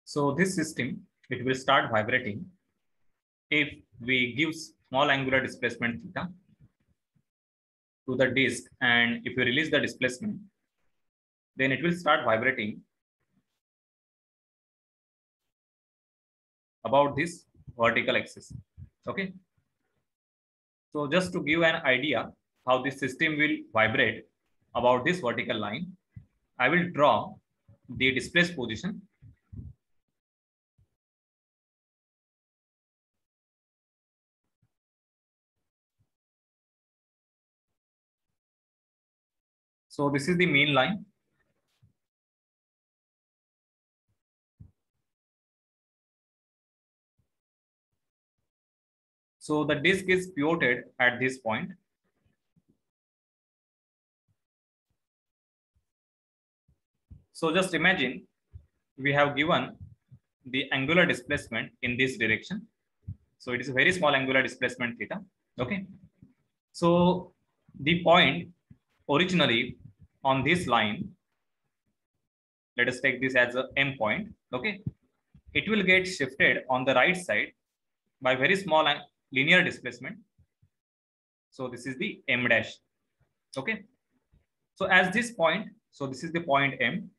So this system, it will start vibrating if we give small angular displacement theta to the disk, and if we release the displacement, then it will start vibrating about this vertical axis. Okay. So just to give an idea how this system will vibrate about this vertical line, I will draw the displaced position. So this is the mean line. So the disk is pivoted at this point. So just imagine we have given the angular displacement in this direction. So it is a very small angular displacement theta. Okay. So the point originally on this line, let us take this as a M point. Okay. It will get shifted on the right side by very small linear displacement. So this is the M dash. Okay. So as this point, so this is the point M.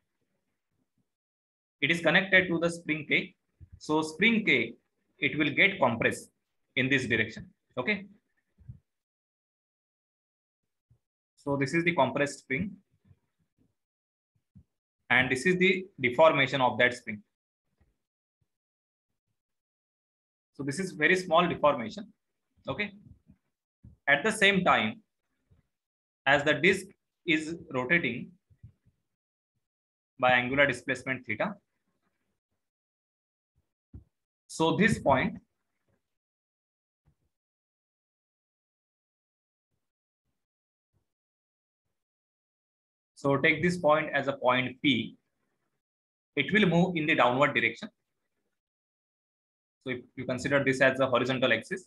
It is connected to the spring K. So spring K, it will get compressed in this direction. Okay. So this is the compressed spring. And this is the deformation of that spring. So this is very small deformation. Okay. At the same time, as the disk is rotating by angular displacement theta, so this point, so take this point as a point P, it will move in the downward direction. So if you consider this as a horizontal axis,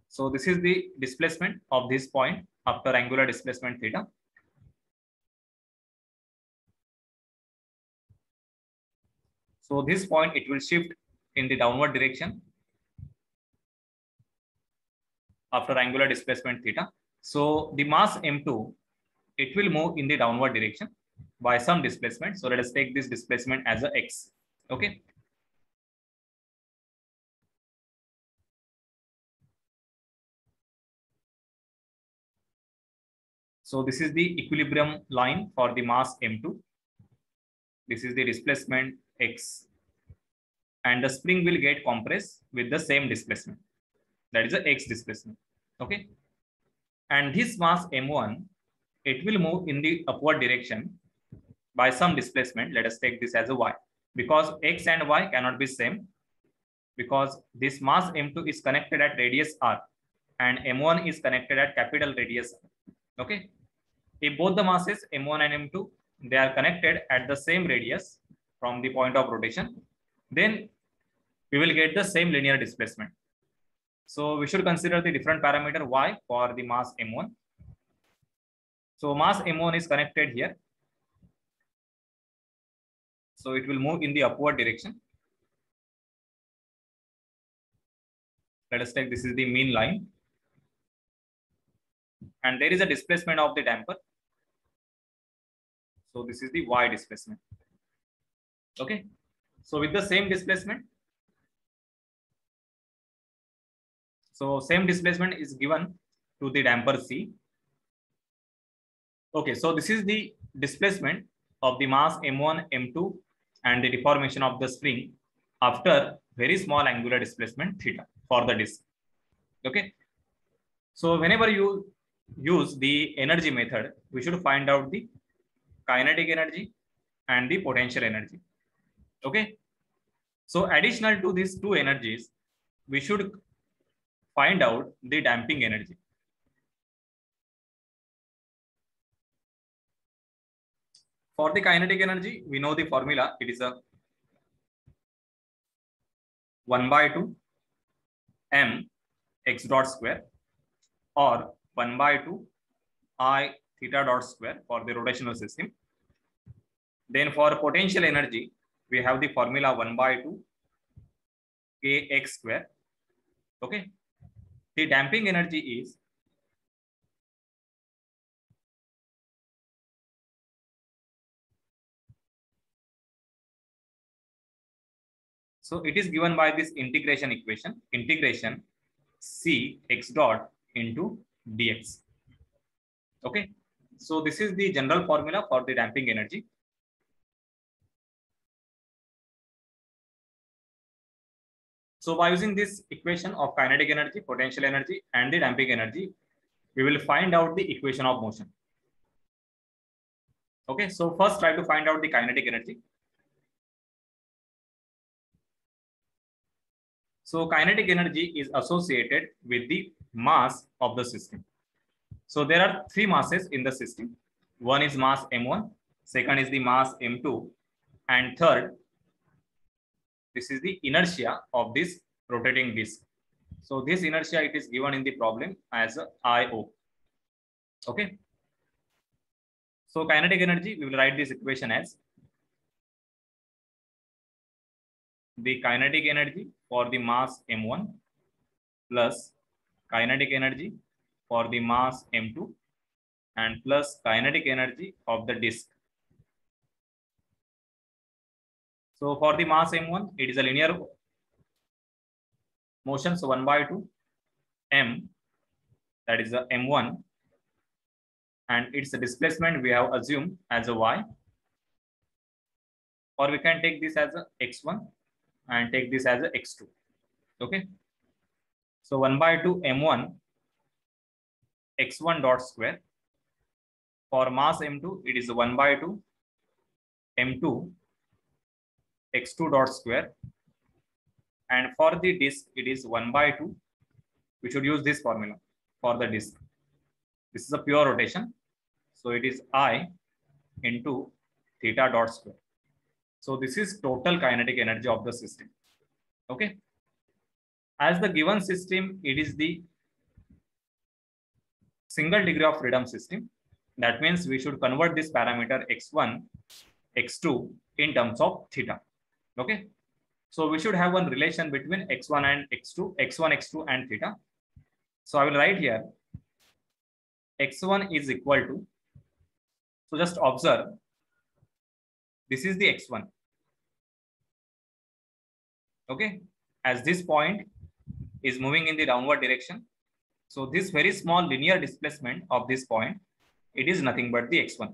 so this is the displacement of this point after angular displacement theta. So this point, it will shift in the downward direction after angular displacement theta. So the mass M2, it will move in the downward direction by some displacement. So let us take this displacement as a x. Okay. So this is the equilibrium line for the mass M2. This is the displacement x. And the spring will get compressed with the same displacement. That is the x displacement. Okay. And this mass M1, it will move in the upward direction by some displacement. Let us take this as a y, because x and y cannot be same, because this mass M2 is connected at radius r and M1 is connected at capital radius. Okay. If both the masses M1 and M2, they are connected at the same radius from the point of rotation, then we will get the same linear displacement. So we should consider the different parameter y for the mass M1. So mass M1 is connected here. So it will move in the upward direction. Let us take this is the mean line. And there is a displacement of the damper. So this is the y displacement. Okay. So with the same displacement, so same displacement is given to the damper C. Okay. So this is the displacement of the mass M1, M2 and the deformation of the spring after very small angular displacement theta for the disk. Okay. So whenever you use the energy method, we should find out the kinetic energy and the potential energy. Okay. So additional to these two energies, we should find out the damping energy. For the kinetic energy, we know the formula. It is a 1/2 m x dot square, or 1/2 I theta dot square for the rotational system. Then for potential energy, we have the formula 1/2 kx square. Okay. The damping energy is so it is given by this integration equation, integration c x dot into dx. Okay. So this is the general formula for the damping energy. So by using this equation of kinetic energy, potential energy, and the damping energy, we will find out the equation of motion. Okay, so first try to find out the kinetic energy. So kinetic energy is associated with the mass of the system. So there are three masses in the system. One is mass m1, second is the mass m2, and third, this is the inertia of this rotating disk. So this inertia, it is given in the problem as IO. Okay. So kinetic energy, we will write this equation as the kinetic energy for the mass m1 plus kinetic energy for the mass m2 and plus kinetic energy of the disk. So for the mass m1, it is a linear motion. So 1/2 m, that is the m1, and its displacement we have assumed as a y, or we can take this as a x1 and take this as a x2. Okay. So 1/2 m1 x1 dot square. For mass m2, it is 1/2 m2 x2 dot square. And for the disk, it is 1/2. We should use this formula for the disk. This is a pure rotation. So it is I into theta dot square. So this is total kinetic energy of the system. Okay. As the given system, it is the single degree of freedom system. That means we should convert this parameter x1, x2 in terms of theta. Okay. So we should have one relation between x1 and x2, x1, x2 and theta. So I will write here x1 is equal to, so just observe, this is the x1. Okay. As this point is moving in the downward direction. So this very small linear displacement of this point, it is nothing but the x1.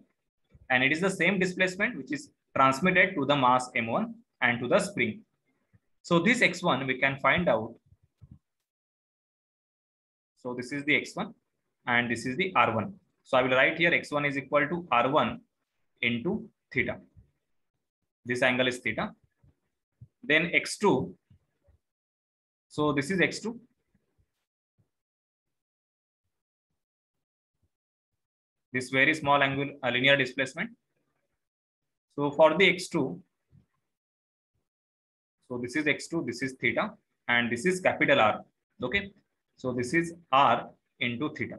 And it is the same displacement which is transmitted to the mass m1 and to the spring. So this x1 we can find out. So this is the x1 and this is the r1. So I will write here x1 is equal to r1 into theta. This angle is theta. Then x2. So this is x2. This very small angle linear displacement. So for the x2, so this is x2, this is theta, and this is capital R. Okay. So this is r into theta.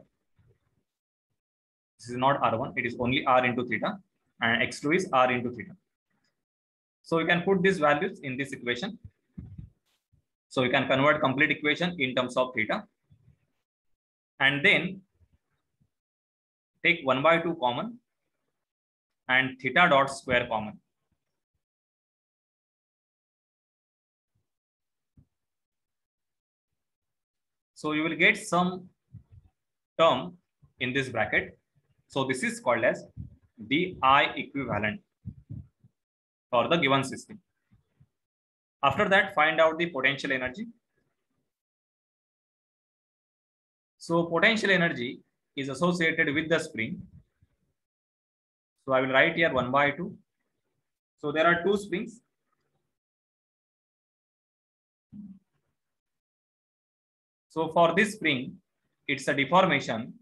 This is not r1, it is only r into theta, and x2 is r into theta. So we can put these values in this equation. So we can convert complete equation in terms of theta. And then take 1/2 common and theta dot square common. So you will get some term in this bracket. So this is called as di equivalent for the given system. After that, find out the potential energy. So potential energy is associated with the spring. So I will write here 1/2. So there are two springs. So for this spring, it's a deformation.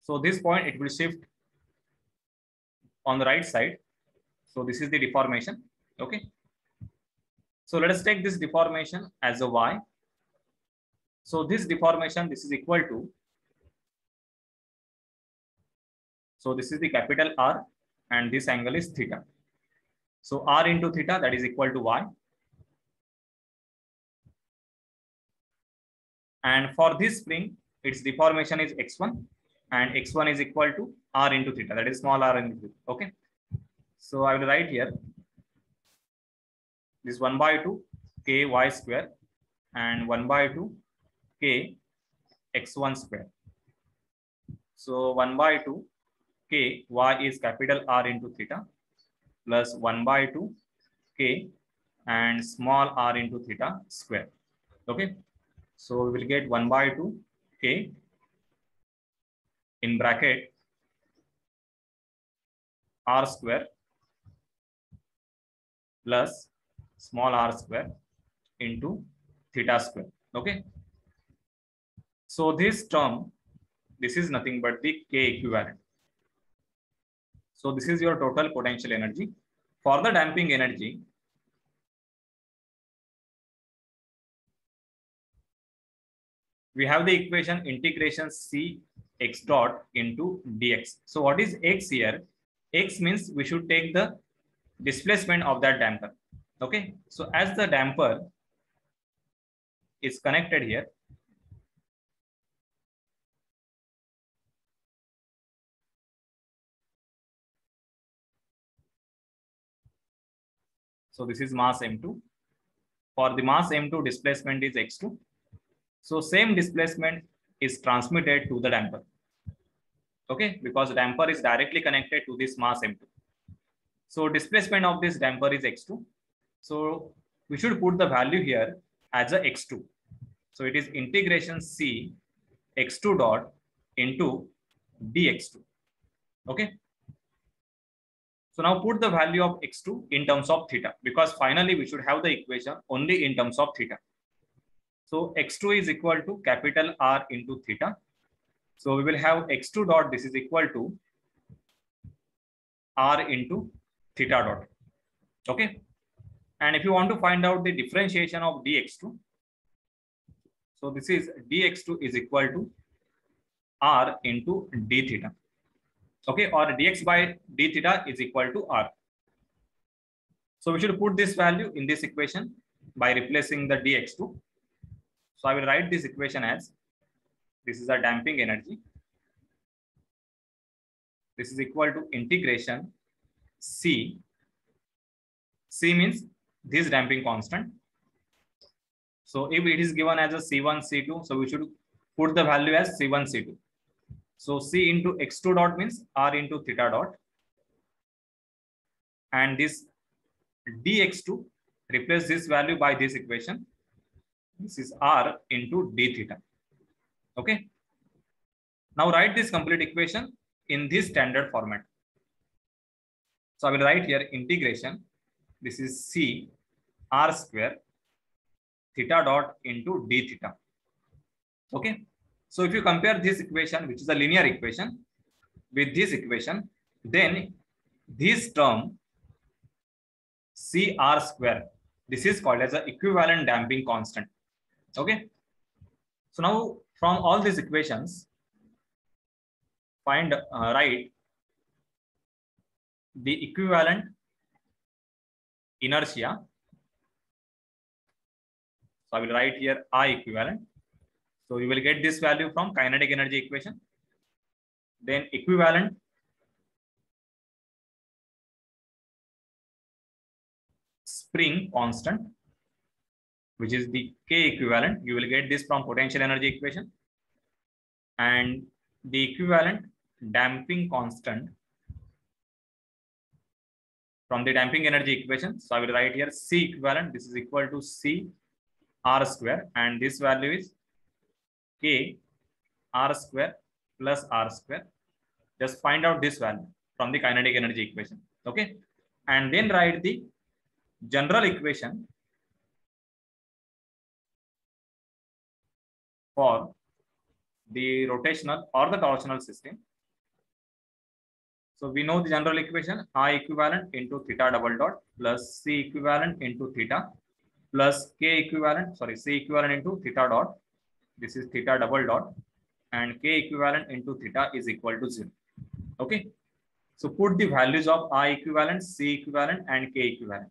So this point, it will shift on the right side. So this is the deformation. Okay. So let us take this deformation as a y. So this deformation, this is equal to, So this is the capital R and this angle is theta. So R into theta, that is equal to Y. And for this spring, its deformation is x1 and x1 is equal to R into theta, that is small r into theta. Okay. So I will write here this 1 by 2 k y square and 1 by 2 k x1 square. So 1 by 2 k y is capital R into theta plus 1 by 2 k and small r into theta square. Okay. So we will get 1 by 2 k in bracket r square plus small r square into theta square. Okay. So this term, this is nothing but the k equivalent. So this is your total potential energy. For the damping energy, we have the equation integration C x dot into dx. So what is x here? X means we should take the displacement of that damper. Okay. So as the damper is connected here, so this is mass m2. For the mass m2, displacement is x2. So same displacement is transmitted to the damper. Okay, because the damper is directly connected to this mass m2. So displacement of this damper is x2. So we should put the value here as a x2. So it is integration C x2 dot into dx2. Okay. So now put the value of x2 in terms of theta, because finally we should have the equation only in terms of theta. So x2 is equal to capital R into theta. So we will have x2 dot, this is equal to R into theta dot. Okay. And if you want to find out the differentiation of dx2, so this is dx2 is equal to R into d theta. Okay, or dx by d theta is equal to R. So we should put this value in this equation by replacing the dx2. So I will write this equation as, this is a damping energy. This is equal to integration C. C means this damping constant. So if it is given as a C1, C2, so we should put the value as C1, C2. So C into x2 dot means R into theta dot. And this dx2, replace this value by this equation. This is R into d theta. Okay. Now write this complete equation in this standard format. So I will write here integration. This is C R square theta dot into d theta. Okay. So if you compare this equation, which is a linear equation, with this equation, then this term CR square, this is called as an equivalent damping constant. Okay. So now from all these equations, write the equivalent inertia. So I will write here I equivalent. So you will get this value from kinetic energy equation. Then equivalent spring constant, which is the K equivalent. You will get this from potential energy equation. And the equivalent damping constant from the damping energy equation. So I will write here C equivalent. This is equal to C R square. And this value is K R square plus R square. Just find out this value from the kinetic energy equation. Okay. And then write the general equation for the rotational or the torsional system. So we know the general equation, I equivalent into theta double dot plus C equivalent into theta plus K equivalent, C equivalent into theta dot. This is theta double dot, and K equivalent into theta is equal to 0. Okay. So put the values of I equivalent, C equivalent, and K equivalent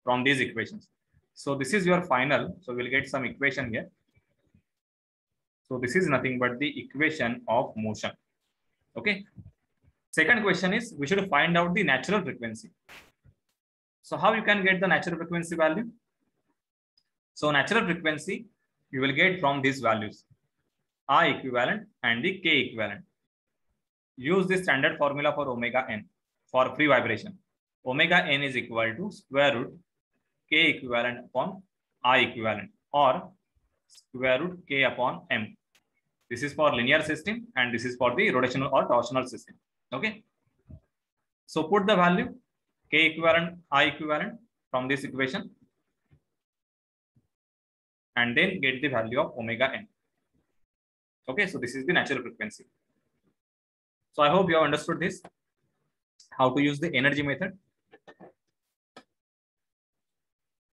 from these equations. So this is your final. So we'll get some equation here. So this is nothing but the equation of motion. Okay. Second question is, we should find out the natural frequency. So how you can get the natural frequency value? So natural frequency you will get from these values, I equivalent and the K equivalent. Use the standard formula for omega n for free vibration. Omega n is equal to square root K equivalent upon I equivalent, or square root K upon M. This is for linear system and this is for the rotational or torsional system. Okay. So put the value K equivalent, I equivalent from this equation and then get the value of omega n. Okay. So this is the natural frequency. So I hope you have understood this, how to use the energy method.